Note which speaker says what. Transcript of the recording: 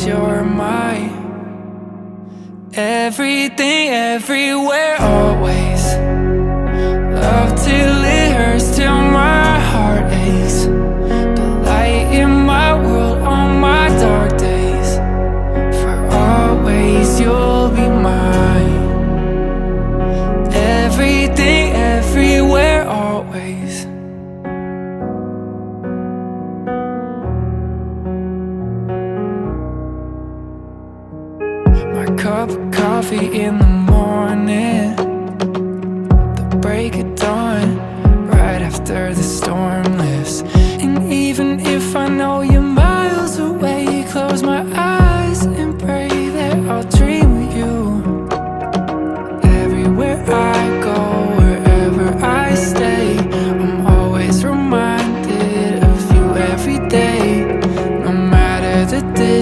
Speaker 1: 'cause you're my everything, everywhere, always. Love till it hurts, till my heart aches. The light in my world on my dark days. For always you'll be mine. Everything, everywhere, always. My cup of coffee in the morning, the break of dawn, right after the